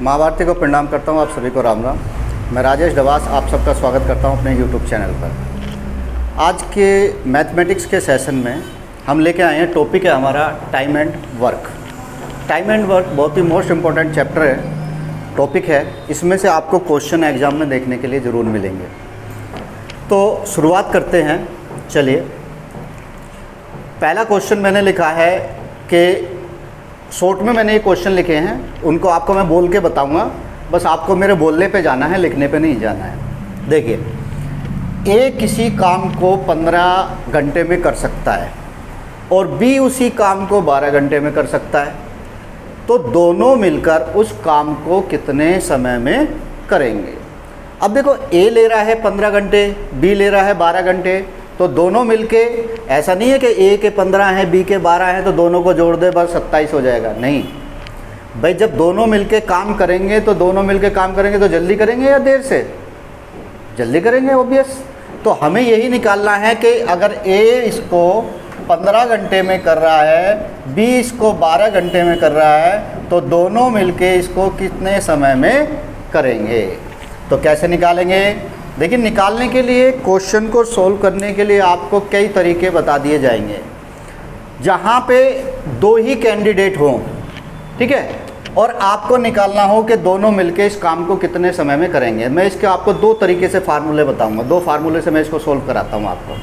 माँ भारती को प्रणाम करता हूँ, आप सभी को राम राम। मैं राजेश डवास आप सबका स्वागत करता हूँ अपने यूट्यूब चैनल पर। आज के मैथमेटिक्स के सेशन में हम लेके आए हैं, टॉपिक है हमारा time and work. Time and work बहुत ही मोस्ट इम्पॉर्टेंट चैप्टर है, टॉपिक है। इसमें से आपको क्वेश्चन एग्ज़ाम में देखने के लिए ज़रूर मिलेंगे। तो शुरुआत करते हैं। चलिए, पहला क्वेश्चन मैंने लिखा है कि शॉर्ट में मैंने ये क्वेश्चन लिखे हैं, उनको आपको मैं बोल के बताऊंगा, बस आपको मेरे बोलने पे जाना है, लिखने पे नहीं जाना है। देखिए, ए किसी काम को 15 घंटे में कर सकता है और बी उसी काम को 12 घंटे में कर सकता है, तो दोनों मिलकर उस काम को कितने समय में करेंगे। अब देखो, ए ले रहा है 15 घंटे, बी ले रहा है 12 घंटे, तो दोनों मिलके, ऐसा नहीं है कि ए के 15 हैं बी के 12 हैं तो दोनों को जोड़ दे बस 27 हो जाएगा। नहीं भाई, जब दोनों मिलके काम करेंगे तो दोनों मिलके काम करेंगे तो जल्दी करेंगे या देर से? जल्दी करेंगे, ऑब्वियस। तो हमें यही निकालना है कि अगर ए इसको 15 घंटे में कर रहा है, बी इसको 12 घंटे में कर रहा है, तो दोनों मिलके इसको कितने समय में करेंगे। तो कैसे निकालेंगे? देखिए, निकालने के लिए, क्वेश्चन को सोल्व करने के लिए आपको कई तरीके बता दिए जाएंगे। जहाँ पे दो ही कैंडिडेट हों, ठीक है, और आपको निकालना हो कि दोनों मिलके इस काम को कितने समय में करेंगे। मैं इसके आपको दो तरीके से फार्मूले बताऊंगा, दो फार्मूले से मैं इसको सोल्व कराता हूँ आपको।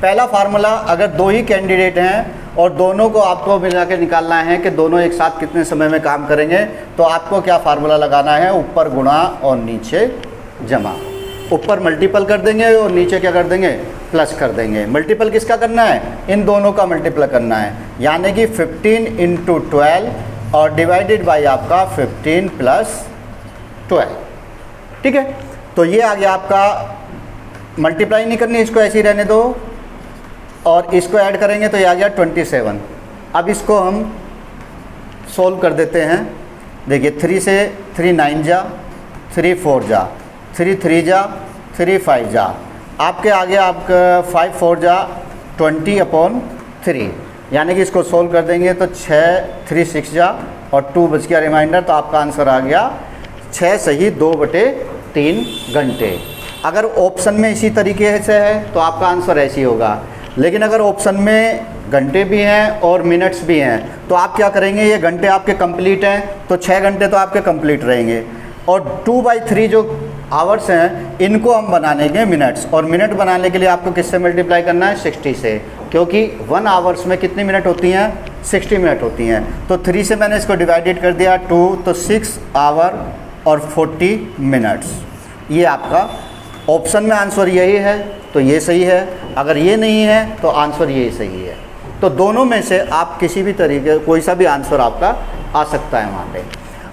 पहला फार्मूला, अगर दो ही कैंडिडेट हैं और दोनों को आपको मिला के निकालना है कि दोनों एक साथ कितने समय में काम करेंगे, तो आपको क्या फार्मूला लगाना है? ऊपर गुणा और नीचे जमा। ऊपर मल्टीपल कर देंगे और नीचे क्या कर देंगे? प्लस कर देंगे। मल्टीपल किसका करना है? इन दोनों का मल्टीपल करना है, यानी कि 15 × 12 और डिवाइडेड बाय आपका 15 + 12। ठीक है, तो ये आ गया आपका। मल्टीप्लाई नहीं करनी, इसको ऐसे ही रहने दो, और इसको ऐड करेंगे तो ये आ गया 27। अब इसको हम सोल्व कर देते हैं। देखिए, 3 से 3 9 जा, 3 4 जा, 3 3 जा, 3 5 जा, आपके आगे आपका 5 4 जा 20/3, यानी कि इसको सोल्व कर देंगे तो 6 3 6 जा और 2 बच गया रिमाइंडर, तो आपका आंसर आ गया 6 सही 2/3 घंटे। अगर ऑप्शन में इसी तरीके से है तो आपका आंसर ऐसे ही होगा, लेकिन अगर ऑप्शन में घंटे भी हैं और मिनट्स भी हैं तो आप क्या करेंगे? ये घंटे आपके कंप्लीट हैं तो 6 घंटे तो आपके कंप्लीट रहेंगे, और 2/3 जो आवर्स हैं इनको हम बना लेंगे मिनट्स, और मिनट बनाने के लिए आपको किससे मल्टीप्लाई करना है? 60 से, क्योंकि 1 आवर्स में कितनी मिनट होती हैं? 60 मिनट होती हैं। तो 3 से मैंने इसको डिवाइडेड कर दिया 2, तो 6 आवर और 40 मिनट्स। ये आपका ऑप्शन में आंसर यही है तो ये सही है, अगर ये नहीं है तो आंसर यही सही है। तो दोनों में से आप किसी भी तरीके, कोई सा भी आंसर आपका आ सकता है वहाँ पे।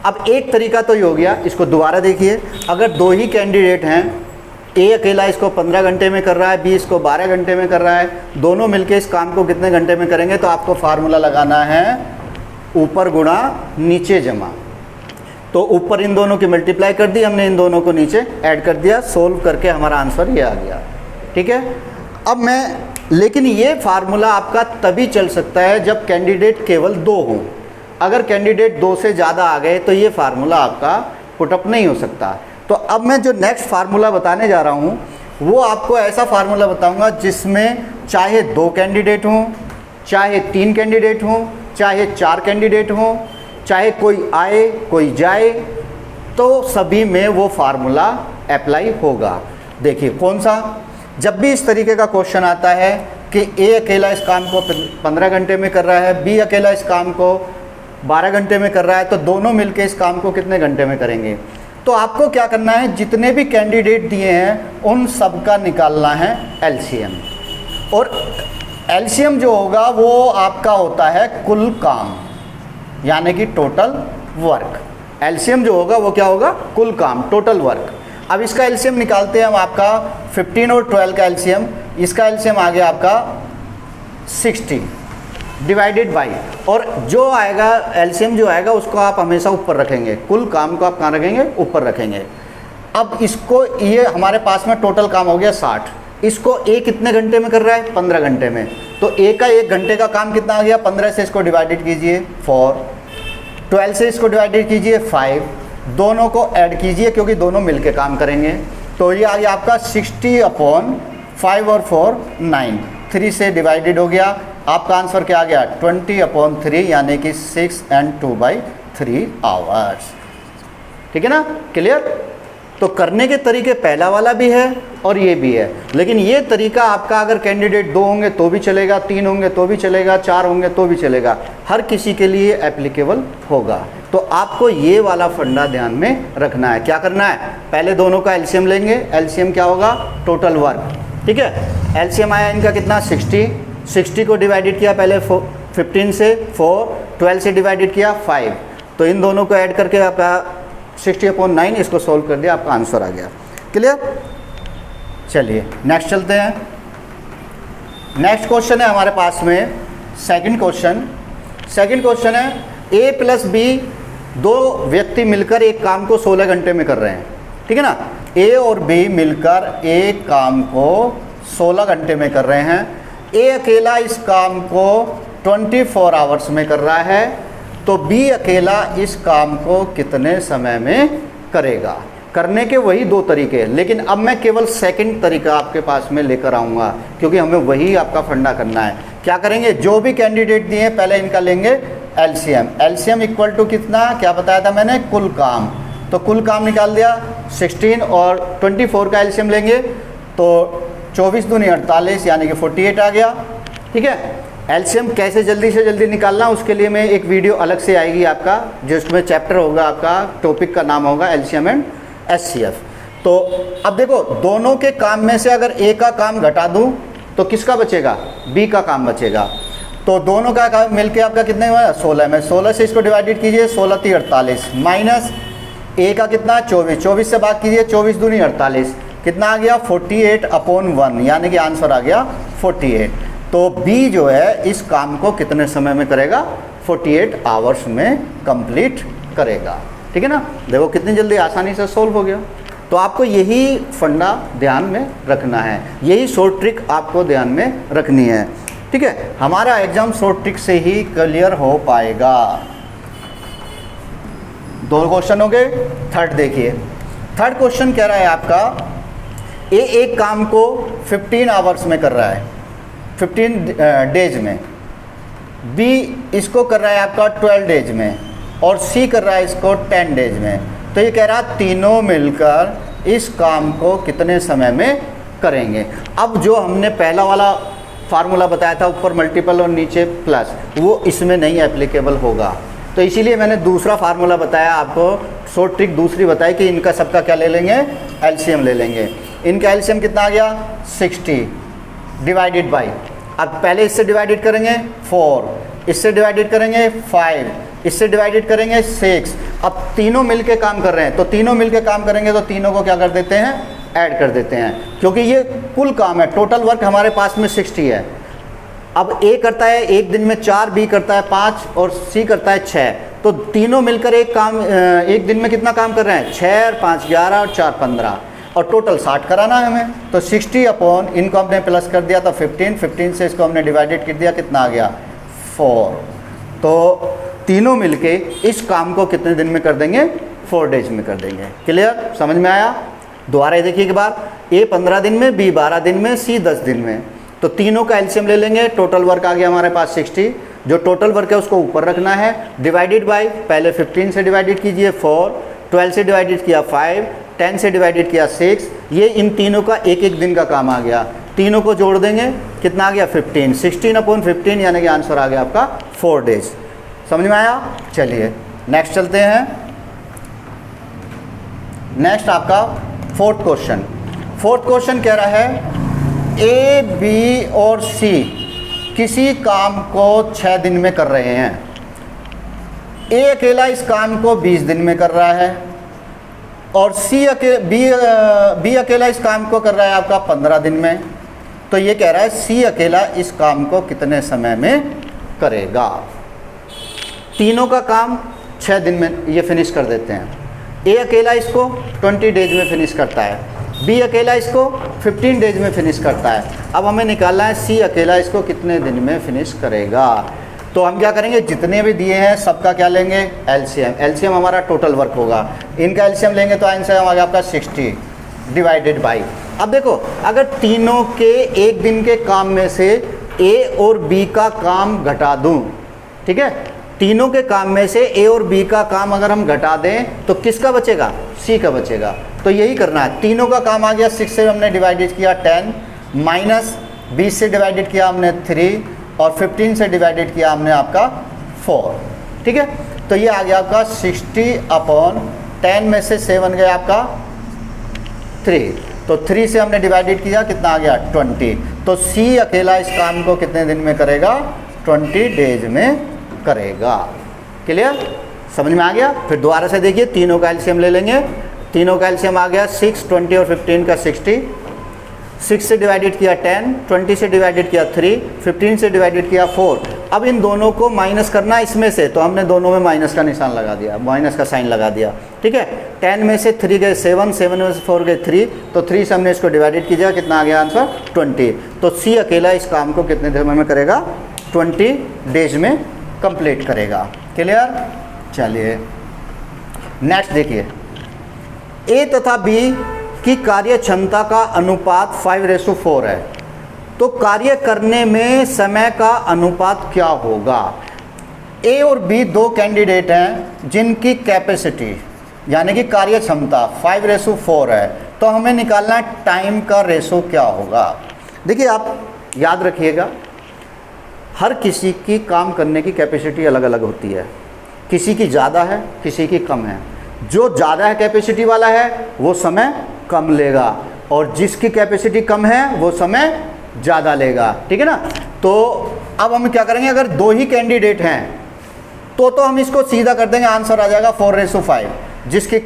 अब एक तरीका तो ये हो गया, इसको दोबारा देखिए। अगर दो ही कैंडिडेट हैं, ए अकेला इसको 15 घंटे में कर रहा है, बी इसको 12 घंटे में कर रहा है, दोनों मिलके इस काम को कितने घंटे में करेंगे, तो आपको फार्मूला लगाना है ऊपर गुणा नीचे जमा। तो ऊपर इन दोनों की मल्टीप्लाई कर दी हमने, इन दोनों को नीचे ऐड कर दिया, सोल्व करके हमारा आंसर ये आ गया। ठीक है, अब मैं, लेकिन ये फार्मूला आपका तभी चल सकता है जब कैंडिडेट केवल 2 हों। अगर कैंडिडेट 2 से ज़्यादा आ गए तो ये फार्मूला आपका पुटअप नहीं हो सकता। तो अब मैं जो नेक्स्ट फार्मूला बताने जा रहा हूँ वो आपको ऐसा फार्मूला बताऊँगा जिसमें चाहे 2 कैंडिडेट हों, चाहे 3 कैंडिडेट हों, चाहे 4 कैंडिडेट हों, चाहे कोई आए कोई जाए, तो सभी में वो फार्मूला अप्लाई होगा। देखिए कौन सा? जब भी इस तरीके का क्वेश्चन आता है कि ए अकेला इस काम को 15 घंटे में कर रहा है, बी अकेला इस काम को 12 घंटे में कर रहा है, तो दोनों मिलके इस काम को कितने घंटे में करेंगे, तो आपको क्या करना है? जितने भी कैंडिडेट दिए हैं उन सब का निकालना है एलसीएम, और एलसीएम जो होगा वो आपका होता है कुल काम, यानी कि टोटल वर्क। एलसीएम जो होगा वो क्या होगा? कुल काम, टोटल वर्क। अब इसका एलसीएम निकालते हैं हम, आपका 15 और 12 का एलसीएम, इसका एलसीएम आ गया आपका 60 डिवाइडेड बाई, और जो आएगा एलसीएम जो आएगा उसको आप हमेशा ऊपर रखेंगे, कुल काम को आप कहाँ रखेंगे? ऊपर रखेंगे। अब इसको, ये हमारे पास में टोटल काम हो गया 60, इसको ए कितने घंटे में कर रहा है? 15 घंटे में, तो ए का 1 घंटे का काम कितना आ गया? 15 से इसको डिवाइडेड कीजिए 4, 12 से इसको डिवाइडेड कीजिए 5, दोनों को ऐड कीजिए क्योंकि दोनों मिलके काम करेंगे। तो ये आ गया आपका 60/5 और 4 9, 3 से डिवाइडेड हो गया। आपका आंसर क्या आ गया 20/3 यानी कि 6 and 2/3 आवर्स। ठीक है ना, क्लियर। तो करने के तरीके पहला वाला भी है और ये भी है, लेकिन ये तरीका आपका अगर कैंडिडेट 2 होंगे तो भी चलेगा, 3 होंगे तो भी चलेगा, 4 होंगे तो भी चलेगा, हर किसी के लिए एप्लीकेबल होगा। तो आपको ये वाला फंडा ध्यान में रखना है। क्या करना है, पहले दोनों का एलसीएम लेंगे। एलसीएम क्या होगा, टोटल वर्क। ठीक है, एलसीएम आया इनका कितना 60 को डिवाइडेड किया पहले 15 से, 4 12 से डिवाइडेड किया 5, तो इन दोनों को ऐड करके आपका 60/9 इसको सोल्व कर दिया, आपका आंसर आ गया। क्लियर। चलिए नेक्स्ट चलते हैं। नेक्स्ट क्वेश्चन है हमारे पास में सेकंड क्वेश्चन है A + B, 2 व्यक्ति मिलकर एक काम को 16 घंटे में कर रहे हैं। ठीक है ना, A और B मिलकर एक काम को 16 घंटे में कर रहे हैं। A अकेला इस काम को 24 आवर्स में कर रहा है, तो B अकेला इस काम को कितने समय में करेगा। करने के वही 2 तरीके हैं, लेकिन अब मैं केवल सेकंड तरीका आपके पास में लेकर आऊँगा क्योंकि हमें वही आपका फंडा करना है। क्या करेंगे, जो भी कैंडिडेट दिए पहले इनका लेंगे एलसीएम। एलसीएम इक्वल टू कितना, क्या बताया था मैंने, कुल काम। तो कुल काम निकाल दिया, 16 और 24 का एलसीएम लेंगे तो 24 दूनी 48 यानी कि 48 आ गया। ठीक है, एलसीएम कैसे जल्दी से जल्दी निकालना, उसके लिए मैं एक वीडियो अलग से आएगी आपका, जिसमें चैप्टर होगा, आपका टॉपिक का नाम होगा एलसीएम एंड एचसीएफ। तो अब देखो, दोनों के काम में से अगर ए का काम घटा दूं तो किसका बचेगा, बी का काम बचेगा। तो दोनों का काम मिलके आपका कितने हुआ, 16 में 16 से इसको डिवाइडेड कीजिए, 16 × 48 माइनस ए का कितना 24, 24 से भाग कीजिए, 24 दूनी 48, कितना आ गया 48/1 यानी कि आंसर आ गया 48। तो बी जो है इस काम को कितने समय में करेगा, 48 आवर्स में कंप्लीट करेगा। ठीक है ना, देखो कितनी जल्दी आसानी से सोल्व हो गया। तो आपको यही फंडा ध्यान में रखना है, यही शॉर्ट ट्रिक आपको ध्यान में रखनी है। ठीक है, हमारा एग्जाम शॉर्ट ट्रिक से ही क्लियर हो पाएगा। 2 क्वेश्चन हो गए। थर्ड देखिए, थर्ड क्वेश्चन कह रहा है आपका ए एक काम को 15 आवर्स में कर रहा है, 15 डेज में। बी इसको कर रहा है आपका 12 डेज में, और सी कर रहा है इसको 10 डेज में। तो ये कह रहा है तीनों मिलकर इस काम को कितने समय में करेंगे। अब जो हमने पहला वाला फार्मूला बताया था, ऊपर मल्टीपल और नीचे प्लस, वो इसमें नहीं एप्लीकेबल होगा। तो इसीलिए मैंने दूसरा फार्मूला बताया आपको, शॉर्ट ट्रिक दूसरी बताई कि इनका सबका क्या ले लेंगे, एलसीएम ले लेंगे। इनका एलसीएम कितना आ गया 60 डिवाइडेड बाई, अब पहले इससे डिवाइडेड करेंगे 4, इससे डिवाइडेड करेंगे 5, इससे डिवाइडेड करेंगे 6। अब तीनों मिलके काम कर रहे हैं, तो तीनों मिलके काम करेंगे तो तीनों को क्या कर देते हैं, ऐड कर देते हैं, क्योंकि ये कुल काम है। टोटल वर्क हमारे पास में 60 है। अब ए करता है एक दिन में 4, बी करता है 5 और सी करता है 6। तो तीनों मिलकर एक काम एक दिन में कितना काम कर रहे हैं, 6 और 5 11 और 4 15, और टोटल 60 कराना है हमें। तो 60 अपॉन इनको हमने प्लस कर दिया, तो 15 से इसको हमने डिवाइडेड कर दिया, कितना आ गया 4। तो तीनों मिलके इस काम को कितने दिन में कर देंगे, 4 डेज में कर देंगे। क्लियर, समझ में आया। दोबारा देखिए एक बार, ए 15 दिन में, बी 12 दिन में, सी 10 दिन में। तो तीनों का एलसीएम ले लेंगे, टोटल वर्क आ गया हमारे पास 60। जो टोटल वर्क है उसको ऊपर रखना है, डिवाइडेड बाय, पहले 15 से डिवाइडेड कीजिए 4, 12 से डिवाइडेड किया 5, 10 से डिवाइडेड किया 6। ये इन तीनों का एक एक दिन का काम आ गया। तीनों को जोड़ देंगे, कितना आ गया 15, 16/15 यानी कि आंसर आ गया आपका 4 डेज। समझ में आया। चलिए नेक्स्ट चलते हैं। नेक्स्ट आपका फोर्थ क्वेश्चन कह रहा है ए, बी और सी किसी काम को 6 दिन में कर रहे हैं। ए अकेला इस काम को 20 दिन में कर रहा है, और बी अकेला इस काम को कर रहा है आपका 15 दिन में। तो ये कह रहा है सी अकेला इस काम को कितने समय में करेगा। तीनों का काम 6 दिन में ये फिनिश कर देते हैं। ए अकेला इसको 20 डेज में फिनिश करता है, बी अकेला इसको 15 डेज में फिनिश करता है। अब हमें निकालना है सी अकेला इसको कितने दिन में फिनिश करेगा। तो हम क्या करेंगे, जितने भी दिए हैं सबका क्या लेंगे, एलसीएम। एलसीएम हमारा टोटल वर्क होगा, इनका एलसीएम लेंगे तो आंसर आ गया आपका 60 डिवाइडेड बाई। अब देखो अगर तीनों के एक दिन के काम में से ए और बी का काम घटा दूं, ठीक है, तीनों के काम में से ए और बी का काम अगर हम घटा दें तो किसका बचेगा, सी का बचेगा। तो यही करना है, तीनों का काम आ गया 6 से हमने डिवाइडेड किया 10, माइनस 20 से डिवाइडेड किया हमने 3 और 15 से डिवाइडेड किया हमने आपका 4, ठीक है। तो ये आ गया आपका 60/10 में से 7 गया आपका 3, तो 3 से हमने डिवाइडेड किया, कितना आ गया 20। तो सी अकेला इस काम को कितने दिन में करेगा, 20 डेज में करेगा। क्लियर, समझ में आ गया। फिर दोबारा से देखिए, तीनों का एलसीएम ले लेंगे, तीनों का एलसीएम आ गया 6, 20 और 15 का 60, 6 से डिवाइडेड किया 10, 20 से डिवाइडेड किया 3, 15 से डिवाइडेड किया 4। अब इन दोनों को माइनस करना इसमें से, तो हमने दोनों में माइनस का निशान लगा दिया, माइनस का साइन लगा दिया, ठीक है। 10 में से 3 गए 7, 7 में से 4 गए 3, तो 3 से हमने इसको डिवाइडेड किया, कितना आ गया आंसर 20। तो सी अकेला इस काम को कितने दिन में करेगा, 20 डेज में कंप्लीट करेगा। क्लियर, चलिए नेक्स्ट देखिए, ए तथा बी की कार्य क्षमता का अनुपात 5:4 है, तो कार्य करने में समय का अनुपात क्या होगा। ए और बी दो कैंडिडेट हैं जिनकी कैपेसिटी यानी कि कार्य क्षमता 5:4 है, तो हमें निकालना है टाइम का रेशो क्या होगा। देखिए आप याद रखिएगा, हर किसी की काम करने की कैपेसिटी अलग अलग होती है, किसी की ज़्यादा है किसी की कम है। जो ज़्यादा है कैपेसिटी वाला है वो समय कम लेगा, और जिसकी कैपेसिटी कम है वो समय ज़्यादा लेगा, ठीक है ना। तो अब हम क्या करेंगे, अगर दो ही कैंडिडेट हैं तो हम इसको सीधा कर देंगे, आंसर आ जाएगा 4:5। जिसकी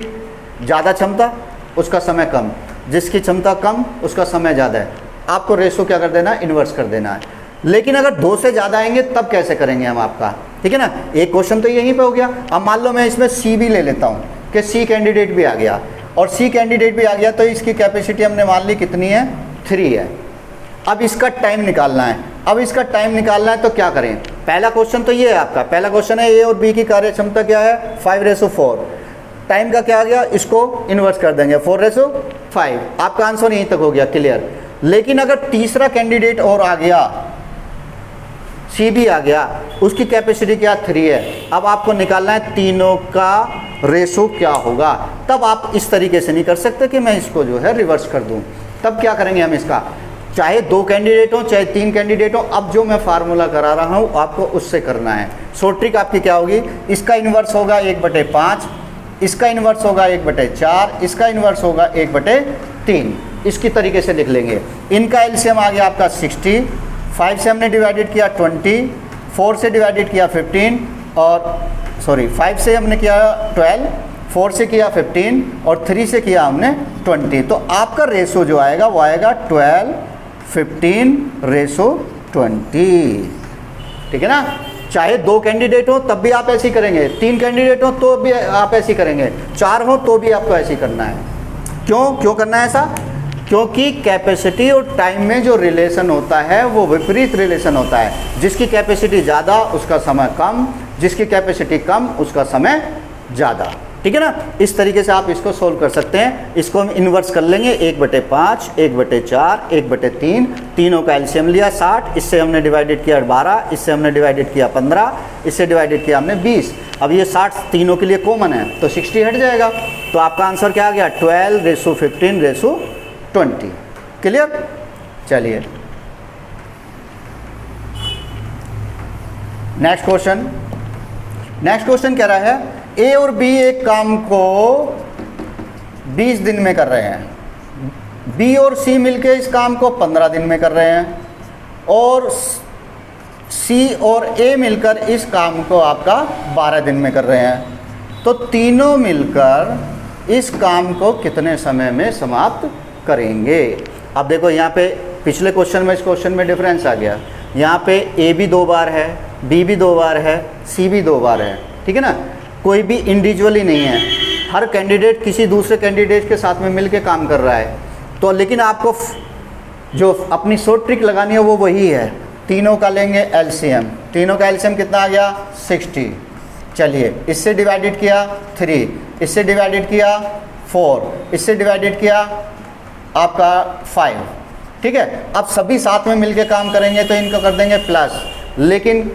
ज़्यादा क्षमता उसका समय कम, जिसकी क्षमता कम उसका समय ज़्यादा है। आपको रेशो क्या कर देना है, इन्वर्स कर देना है। लेकिन अगर 2 से ज़्यादा आएंगे तब कैसे करेंगे हम आपका, ठीक है ना। एक क्वेश्चन तो यहीं पे हो गया। अब मान लो मैं इसमें सी भी ले लेता हूँ कि सी कैंडिडेट भी आ गया, और सी कैंडिडेट भी आ गया, तो इसकी कैपेसिटी हमने मान ली कितनी है, 3 है। अब इसका टाइम निकालना है। अब इसका टाइम निकालना है तो क्या करें, पहला क्वेश्चन तो ये है आपका, पहला क्वेश्चन है ए और बी की कार्य क्षमता क्या है 5:4, टाइम का क्या आ गया, इसको इन्वर्स कर देंगे 4:5। आपका आंसर यहीं तक हो गया, क्लियर। लेकिन अगर तीसरा कैंडिडेट और आ गया, सी भी आ गया, उसकी कैपेसिटी क्या 3 है। अब आपको निकालना है तीनों का रेशो क्या होगा। तब आप इस तरीके से नहीं कर सकते कि मैं इसको जो है रिवर्स कर दूं। तब क्या करेंगे हम इसका, चाहे 2 कैंडिडेट हो चाहे 3 कैंडिडेट हो, अब जो मैं फार्मूला करा रहा हूं आपको उससे करना है। शॉर्ट ट्रिक आपकी क्या होगी, इसका इन्वर्स होगा 1/5, इसका इन्वर्स होगा 1/4, इसका इन्वर्स होगा 1/3। इसकी तरीके से लिख लेंगे। इनका एलसीएम आ गया आपका 60, 5 से हमने डिवाइडेड किया 20, 4 से डिवाइडेड किया 15, और सॉरी 5 से हमने किया 12, 4 से किया 15 और 3 से किया हमने 20। तो आपका रेशो जो आएगा वो आएगा 12:15:20, ठीक है ना। चाहे 2 कैंडिडेट हो तब भी आप ऐसे ही करेंगे, 3 कैंडिडेट हो तो भी आप ऐसे ही करेंगे, 4 हो तो भी आपको ऐसे ही करना है। क्यों करना है ऐसा, क्योंकि कैपेसिटी और टाइम में जो रिलेशन होता है वो विपरीत रिलेशन होता है। जिसकी कैपेसिटी ज़्यादा उसका समय कम, जिसकी कैपेसिटी कम उसका समय ज़्यादा, ठीक है ना। इस तरीके से आप इसको सोल्व कर सकते हैं। इसको हम इन्वर्स कर लेंगे, 1/5, 1/4, 1/3, तीनों का एलसीएम लिया 60, इससे हमने डिवाइडेड किया 12, इससे हमने डिवाइडेड किया 15, इससे डिवाइडेड किया हमने 20। अब ये 60 तीनों के लिए कॉमन है तो 60 हट जाएगा, तो आपका आंसर क्या आ गया 12:15:20। क्लियर, चलिए नेक्स्ट क्वेश्चन कह रहा है ए और बी एक काम को 20 दिन में कर रहे हैं, बी और सी मिलके इस काम को 15 दिन में कर रहे हैं, और सी और ए मिलकर इस काम को आपका 12 दिन में कर रहे हैं। तो तीनों मिलकर इस काम को कितने समय में समाप्त करेंगे। अब देखो यहाँ पे पिछले क्वेश्चन में इस क्वेश्चन में डिफरेंस आ गया। यहाँ पे ए भी 2 बार है, बी भी 2 बार है, सी भी 2 बार है, ठीक है ना। कोई भी इंडिविजुअली नहीं है, हर कैंडिडेट किसी दूसरे कैंडिडेट के साथ में मिलके काम कर रहा है। तो लेकिन आपको जो अपनी शॉर्ट ट्रिक लगानी है वो वही है तीनों का लेंगे एलसीएम, तीनों का एलसीएम कितना आ गया 60। चलिए इससे डिवाइडेड किया 3, इससे डिवाइडेड किया 4, इससे डिवाइडेड किया आपका 5। ठीक है, अब सभी साथ में मिलके काम करेंगे तो इनको कर देंगे प्लस, लेकिन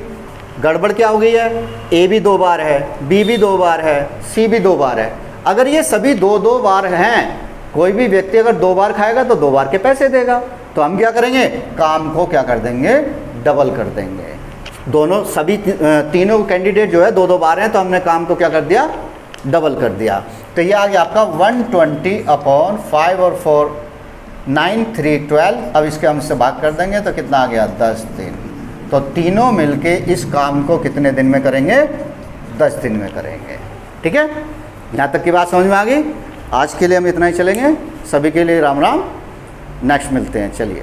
गड़बड़ क्या हो गई है, ए भी 2 बार है, बी भी 2 बार है, सी भी 2 बार है। अगर ये सभी 2-2 बार हैं, कोई भी व्यक्ति अगर 2 बार खाएगा तो 2 बार के पैसे देगा, तो हम क्या करेंगे, काम को क्या कर देंगे, डबल कर देंगे। दोनों सभी तीनों कैंडिडेट जो है 2-2 बार हैं, तो हमने काम को क्या कर दिया, डबल कर दिया। तो ये आ गया आपका 120/5 और 4 9 3 12। अब इसके हम से भाग कर देंगे तो कितना आ गया 10 दिन। तो तीनों मिलके इस काम को कितने दिन में करेंगे, 10 दिन में करेंगे। ठीक है, यहाँ तक की बात समझ में आ गई। आज के लिए हम इतना ही चलेंगे, सभी के लिए राम राम, नेक्स्ट मिलते हैं, चलिए।